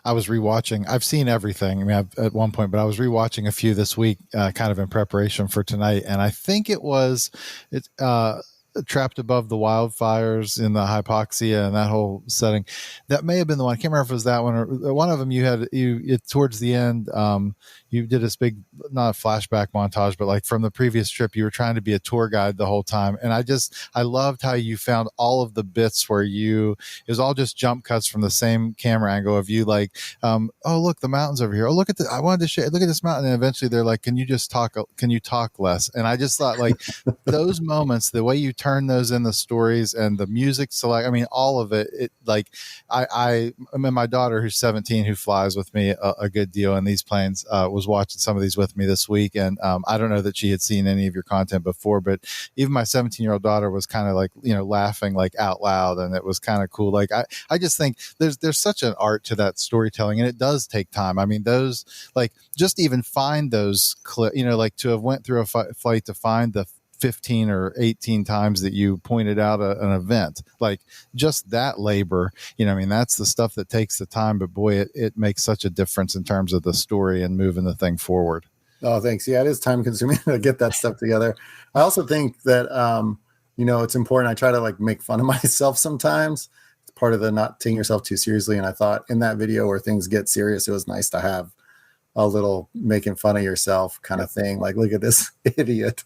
I was rewatching. I've seen everything. I mean, at one point, but I was rewatching a few this week, kind of in preparation for tonight. And I think it was Trapped Above the Wildfires in the Hypoxia and that whole setting. That may have been the one. I can't remember if it was that one or one of them. You towards the end. You did this big, not a flashback montage, but like from the previous trip, you were trying to be a tour guide the whole time. And I loved how you found all of the bits where it was all just jump cuts from the same camera angle of you like, oh, look, the mountains over here. Oh, look at I wanted to show, look at this mountain. And eventually they're like, can you talk less? And I just thought like those moments, the way you turn those in the stories and the music select, I mean, all of it like I mean, my daughter who's 17, who flies with me a good deal in these planes, was watching some of these with me this week. And I don't know that she had seen any of your content before, but even my 17-year-old daughter was kind of like, laughing like out loud. And it was kind of cool. Like, I just think there's such an art to that storytelling, and it does take time. I mean, those, like, just even find those like to have went through a flight to find the 15 or 18 times that you pointed out an event, like just that labor, I mean, that's the stuff that takes the time, but boy, it makes such a difference in terms of the story and moving the thing forward. Oh, thanks. Yeah, it is time consuming to get that stuff together. I also think that, it's important. I try to like make fun of myself sometimes. It's part of the not taking yourself too seriously. And I thought in that video where things get serious, it was nice to have a little making fun of yourself kind of thing. Like, look at this idiot.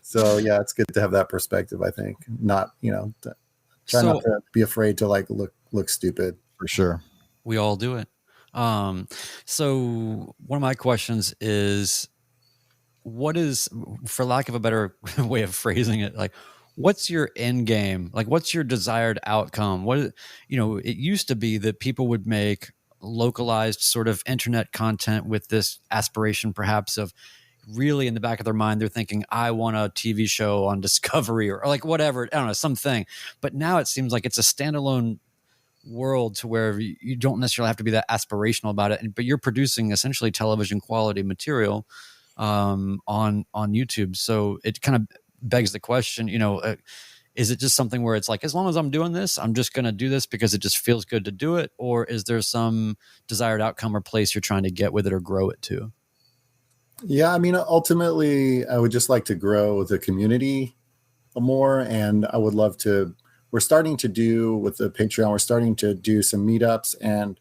So yeah, it's good to have that perspective. I think not not to be afraid to like look stupid. For sure. We all do it. So one of my questions is, what is, for lack of a better way of phrasing it, like, what's your end game? Like, what's your desired outcome? It used to be that people would make localized sort of internet content with this aspiration perhaps of really in the back of their mind they're thinking, I want a TV show on Discovery or like whatever, I don't know, something. But now it seems like it's a standalone world to where you don't necessarily have to be that aspirational about it, but you're producing essentially television quality material on YouTube. So it kind of begs the question, is it just something where it's like, as long as I'm doing this, I'm just going to do this because it just feels good to do it? Or is there some desired outcome or place you're trying to get with it or grow it to? Yeah, I mean, ultimately, I would just like to grow the community more. And I would love to, we're starting to do with the Patreon, we're starting to do some meetups and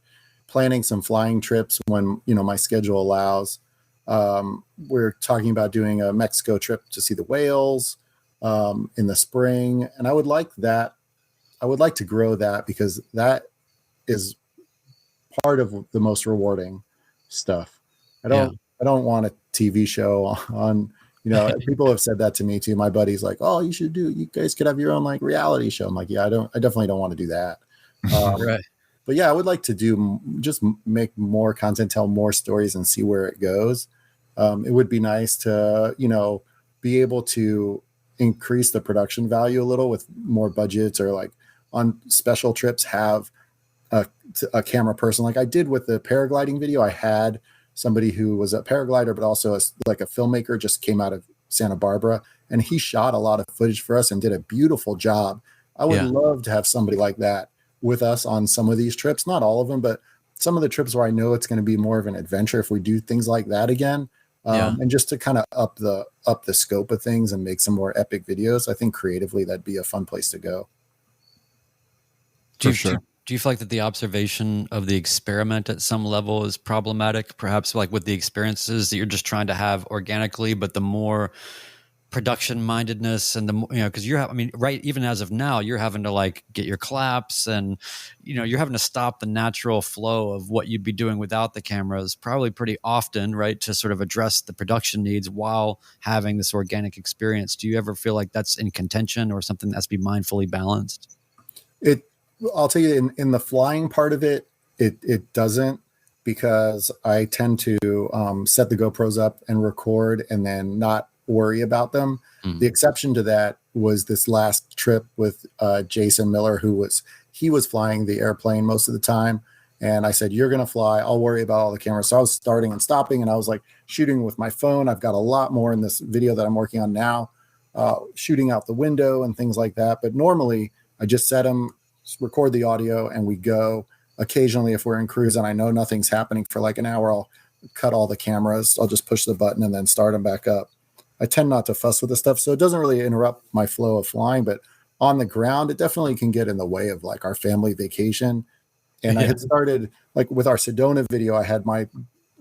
planning some flying trips when, my schedule allows. We're talking about doing a Mexico trip to see the whales in the spring. And I would like to grow that because that is part of the most rewarding stuff. I don't want a TV show on, people have said that to me too. My buddy's like, oh, you guys could have your own like reality show. I'm like, yeah, I definitely don't want to do that. Right. But yeah, I would like to just make more content, tell more stories and see where it goes. It would be nice to, be able to increase the production value a little with more budgets, or like on special trips have a camera person like I did with the paragliding video. I had somebody who was a paraglider but also a filmmaker, just came out of Santa Barbara, and he shot a lot of footage for us and did a beautiful job. I would love to have somebody like that with us on some of these trips, not all of them, but some of the trips where I know it's going to be more of an adventure if we do things like that again. And just to kind of up the scope of things and make some more epic videos. I think creatively that'd be a fun place to go. Do you feel like that the observation of the experiment at some level is problematic, perhaps like with the experiences that you're just trying to have organically, but the more production mindedness and the more, because right, even as of now, you're having to like get your claps and, you're having to stop the natural flow of what you'd be doing without the cameras probably pretty often, right? To sort of address the production needs while having this organic experience. Do you ever feel like that's in contention or something that's be mindfully balanced? I'll tell you in the flying part of it doesn't, because I tend to set the GoPros up and record and then not worry about them. The exception to that was this last trip with Jason Miller, he was flying the airplane most of the time. And I said, you're going to fly. I'll worry about all the cameras. So I was starting and stopping, and I was like shooting with my phone. I've got a lot more in this video that I'm working on now, shooting out the window and things like that. But normally I just set them, record the audio, and we go. Occasionally, if we're in cruise and I know nothing's happening for like an hour, I'll cut all the cameras. I'll just push the button and then start them back up. I tend not to fuss with the stuff, so it doesn't really interrupt my flow of flying. But on the ground, it definitely can get in the way of like our family vacation. And I had started like with our Sedona video, I had my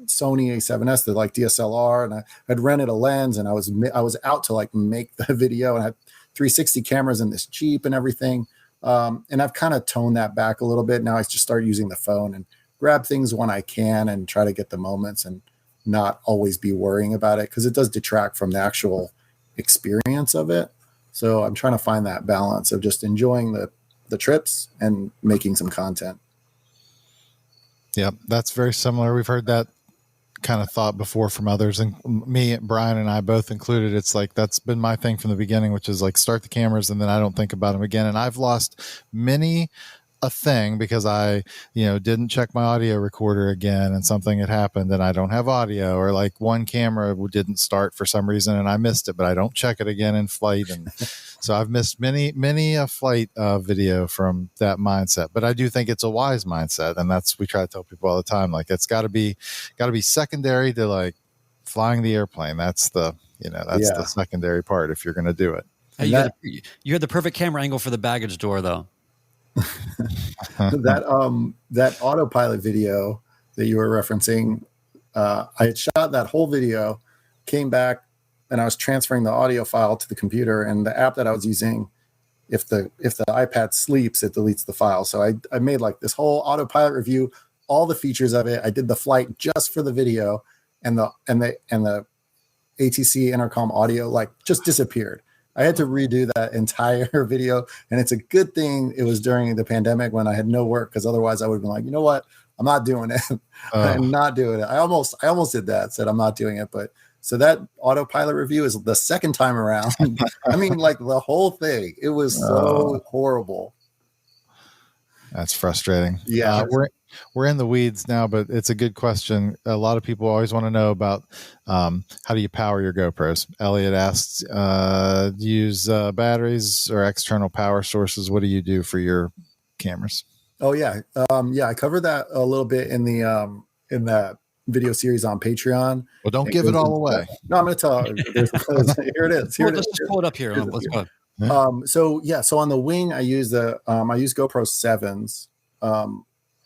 Sony A7S, the like DSLR, and I had rented a lens, and I was out to like make the video, and I had 360 cameras in this Jeep and everything. And I've kind of toned that back a little bit. Now I just start using the phone and grab things when I can and try to get the moments and not always be worrying about it, because it does detract from the actual experience of it. So I'm trying to find that balance of just enjoying the trips and making some content. Yep, that's very similar. We've heard that kind of thought before from others, and me, Brian, and I both included. It's like that's been my thing from the beginning, which is like start the cameras and then I don't think about them again. And I've lost many a thing because I, didn't check my audio recorder again, and something had happened and I don't have audio, or like one camera didn't start for some reason and I missed it, but I don't check it again in flight. And so I've missed many a flight video from that mindset. But I do think it's a wise mindset, and we try to tell people all the time, like it's got to be secondary to like flying the airplane. That's the the secondary part if you're going to do it. Hey, you had the perfect camera angle for the baggage door, though. that autopilot video that you were referencing, I had shot that whole video, came back, and I was transferring the audio file to the computer, and the app that I was using, if the iPad sleeps, it deletes the file. So I made like this whole autopilot review, all the features of it. I did the flight just for the video, and the ATC intercom audio like just disappeared. I had to redo that entire video, and it's a good thing it was during the pandemic when I had no work, because otherwise I would have been like, you know what, I'm not doing it. I'm not doing it. I almost did that, said I'm not doing it. But so that autopilot review is the second time around. I mean, like the whole thing, it was so horrible. That's frustrating. Yeah. We're in the weeds now, but it's a good question. A lot of people always want to know about how do you power your GoPros? Elliot asks, do you use batteries or external power sources? What do you do for your cameras? Oh, yeah. I covered that a little bit in that video series on Patreon. Well, don't give it all away. No, I'm going to tell you. Here it is. Let's just pull it up here. Let's go. So on the wing, I use I use GoPro 7s.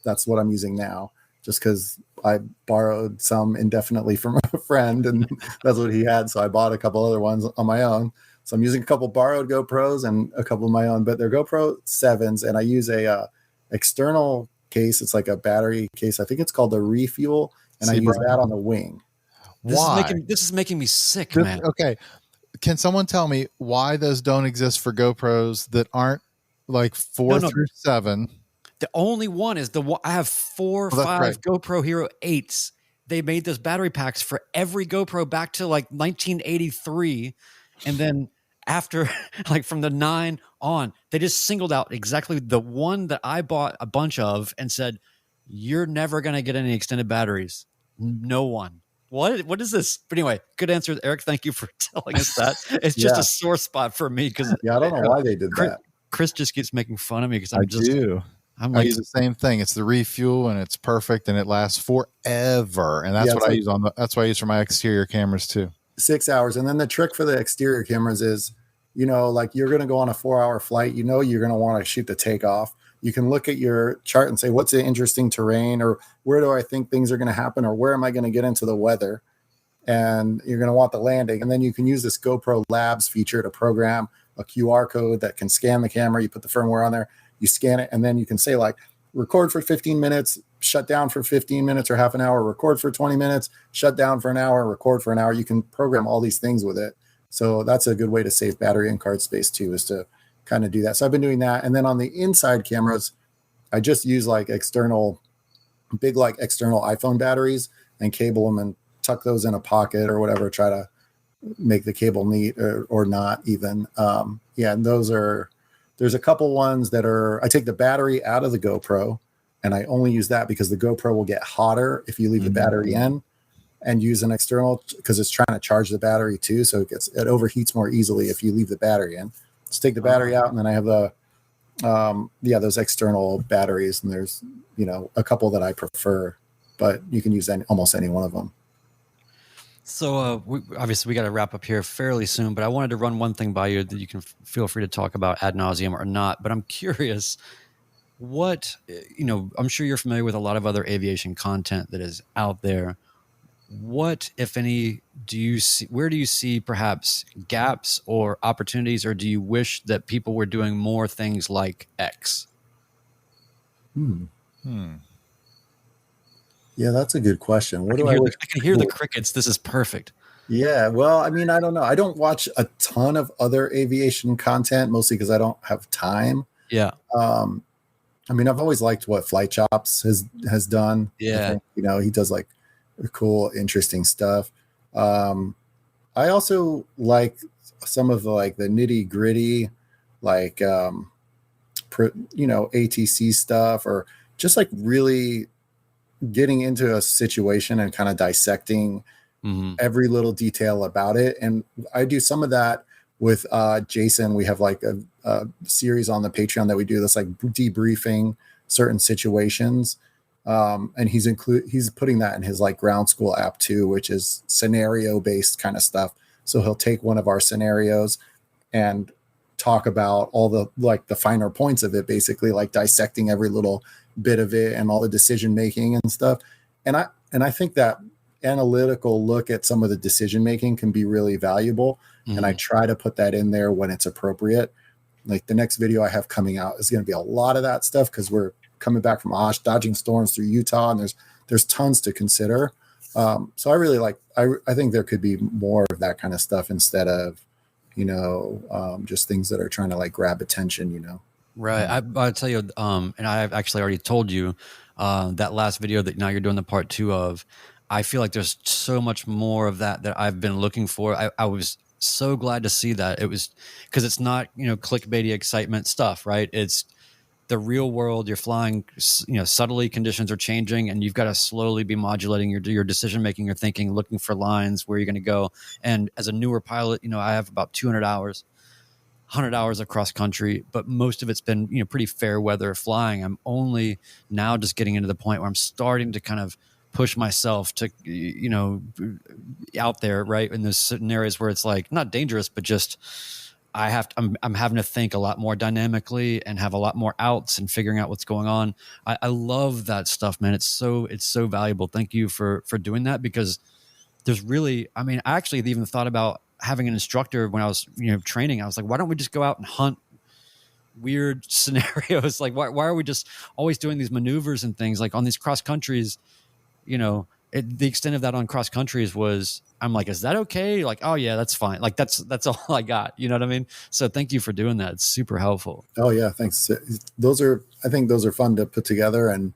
That's what I'm using now, just because I borrowed some indefinitely from a friend, and that's what he had. So I bought a couple other ones on my own. So I'm using a couple borrowed GoPros and a couple of my own, but they're GoPro 7s, and I use a external case. It's like a battery case. I think it's called the Refuel, and I use that on the wing. Why? This is making me sick, man. Okay. Can someone tell me why those don't exist for GoPros that aren't like 4 through 7? The only one is I have 4 or 5 GoPro Hero 8s. They made those battery packs for every GoPro back to like 1983. And then after, like from the 9 on, they just singled out exactly the one that I bought a bunch of and said, you're never going to get any extended batteries. No one. What is this? But anyway, good answer, Eric. Thank you for telling us that. It's just a sore spot for me because I don't know why they did that. Chris just keeps making fun of me because I use the same thing. It's the Refuel, and it's perfect, and it lasts forever. And that's what I use that's what I use for my exterior cameras too. 6 hours. And then the trick for the exterior cameras is, like you're going to go on a 4-hour flight, you're going to want to shoot the takeoff. You can look at your chart and say, what's the interesting terrain, or where do I think things are going to happen, or where am I going to get into the weather? And you're going to want the landing. And then you can use this GoPro Labs feature to program a QR code that can scan the camera. You put the firmware on there, you scan it, and then you can say like, record for 15 minutes, shut down for 15 minutes or half an hour, record for 20 minutes, shut down for an hour, record for an hour. You can program all these things with it. So that's a good way to save battery and card space too, is to kind of do that. So I've been doing that. And then on the inside cameras, I just use like external iPhone batteries and cable them and tuck those in a pocket or whatever, try to make the cable neat or not even. Yeah, and there's a couple ones that are, I take the battery out of the GoPro and I only use that because the GoPro will get hotter if you leave the battery in and use an external, because it's trying to charge the battery too. So it overheats more easily if you leave the battery in. Just take the battery out, and then I have the those external batteries, and there's a couple that I prefer, but you can use almost any one of them. So obviously we got to wrap up here fairly soon, but I wanted to run one thing by you that you can feel free to talk about ad nauseum or not. But I'm curious, what, I'm sure you're familiar with a lot of other aviation content that is out there. What, if any, where do you see perhaps gaps or opportunities, or do you wish that people were doing more things like X? Yeah, that's a good question. What do I can hear the crickets. This is perfect. Yeah, well, I mean, I don't know. I don't watch a ton of other aviation content, mostly because I don't have time. Yeah. I mean, I've always liked what Flight Chops has done. Yeah. I think, he does like cool, interesting stuff. I also like some of the nitty gritty, ATC stuff, or just like really getting into a situation and kind of dissecting every little detail about it. And I do some of that with Jason. We have like a series on the Patreon that we do that's like debriefing certain situations. And he's putting that in his like ground school app too, which is scenario based kind of stuff. So he'll take one of our scenarios and talk about all the finer points of it, basically like dissecting every little bit of it and all the decision making and stuff. And I think that analytical look at some of the decision making can be really valuable. And I try to put that in there when it's appropriate. Like the next video I have coming out is going to be a lot of that stuff, because we're coming back from Osh, dodging storms through Utah, and there's tons to consider. So I really I think there could be more of that kind of stuff instead of, just things that are trying to like grab attention, Right. I'll tell you, and I've actually already told you, that last video that now you're doing the part 2 of, I feel like there's so much more of that I've been looking for. I was so glad to see that. It was because it's not, clickbaity excitement stuff, right? It's the real world. You're flying, subtly conditions are changing, and you've got to slowly be modulating your decision making, your thinking, looking for lines where you're going to go. And as a newer pilot, I have about 200 hours. 100 hours across country, but most of it's been, pretty fair weather flying. I'm only now just getting into the point where I'm starting to kind of push myself to, out there, right? In those scenarios where it's like not dangerous, but just I'm having to think a lot more dynamically and have a lot more outs and figuring out what's going on. I love that stuff, man. It's so valuable. Thank you for doing that, because there's really, I actually even thought about having an instructor when I was, training. I was like, why don't we just go out and hunt weird scenarios? Like, why are we just always doing these maneuvers and things like on these cross countries? The extent of that on cross countries was, I'm like, is that okay? Like, oh yeah, that's fine. Like that's all I got. You know what I mean? So thank you for doing that. It's super helpful. Oh yeah, thanks. I think those are fun to put together, and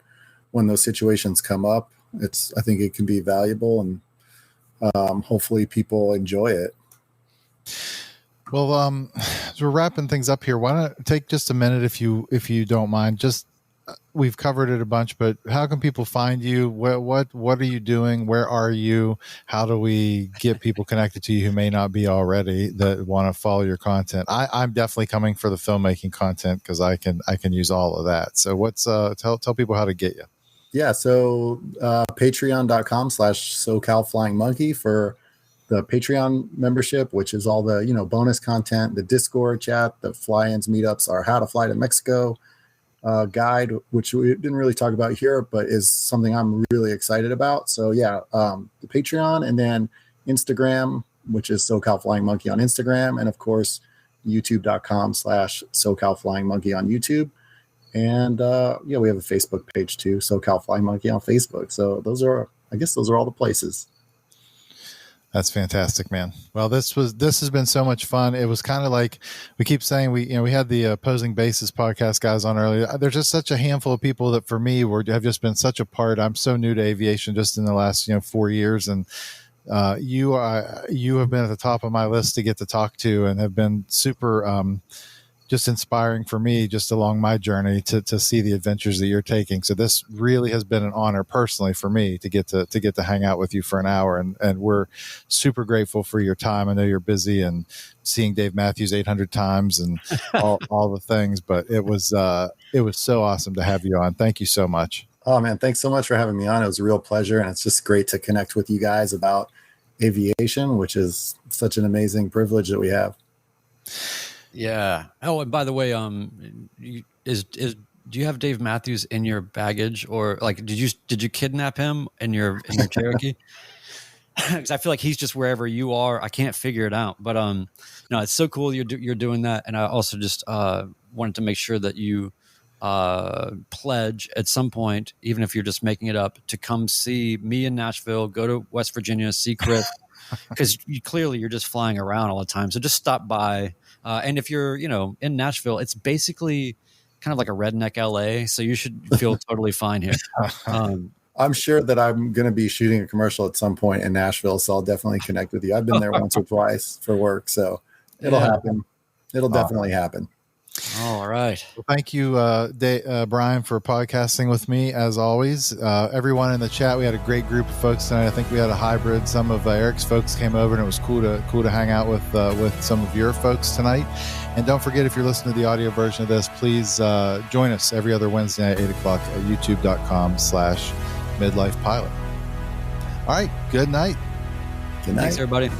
when those situations come up, I think it can be valuable, and hopefully people enjoy it. Well, as we're wrapping things up here, why not take just a minute, if you don't mind? Just we've covered it a bunch, but how can people find you? What are you doing? Where are you? How do we get people connected to you who may not be already, that want to follow your content? I'm definitely coming for the filmmaking content, because I can use all of that. So what's tell people how to get you? Yeah, so patreon.com/Socal Flying Monkey for the Patreon membership, which is all the bonus content, the Discord chat, the fly-ins, meetups, our How to Fly to Mexico guide, which we didn't really talk about here, but is something I'm really excited about. So yeah, the Patreon, and then Instagram, which is Socal Flying Monkey on Instagram, and of course youtube.com/Socal Flying Monkey on YouTube. And we have a Facebook page too, Socal Flying Monkey on Facebook. So those are all the places. That's fantastic, man. Well, this has been so much fun. It was kind of like we keep saying, we had the Opposing Bases podcast guys on earlier. There's just such a handful of people that for me have just been such a part. I'm so new to aviation just in the last 4 years, and You have been at the top of my list to get to talk to, and have been super just inspiring for me just along my journey to see the adventures that you're taking. So this really has been an honor personally for me to get to hang out with you for an hour, and we're super grateful for your time. I know you're busy and seeing Dave Matthews 800 times and all the things, but it was so awesome to have you on. Thank you so much. Oh man, thanks so much for having me on. It was a real pleasure, and it's just great to connect with you guys about aviation, which is such an amazing privilege that we have. Yeah. Oh, and by the way, do you have Dave Matthews in your baggage, or like did you kidnap him in your Cherokee? Because I feel like he's just wherever you are. I can't figure it out. But no, it's so cool you're doing that, and I also just wanted to make sure that you pledge at some point, even if you're just making it up, to come see me in Nashville, go to West Virginia, see Chris, because you're just flying around all the time. So just stop by. And if you're, in Nashville, it's basically kind of like a redneck LA. So you should feel totally fine here. I'm sure that I'm going to be shooting a commercial at some point in Nashville, so I'll definitely connect with you. I've been there once or twice for work, so it'll happen. It'll definitely happen. All right. Well, thank you, Brian, for podcasting with me as always. Everyone in the chat, we had a great group of folks tonight. I think we had a hybrid. Some of Eric's folks came over, and it was cool to hang out with some of your folks tonight. And don't forget, if you're listening to the audio version of this, please join us every other Wednesday at 8:00 at youtube.com/midlifepilot. All right. Good night. Good night. Thanks, everybody.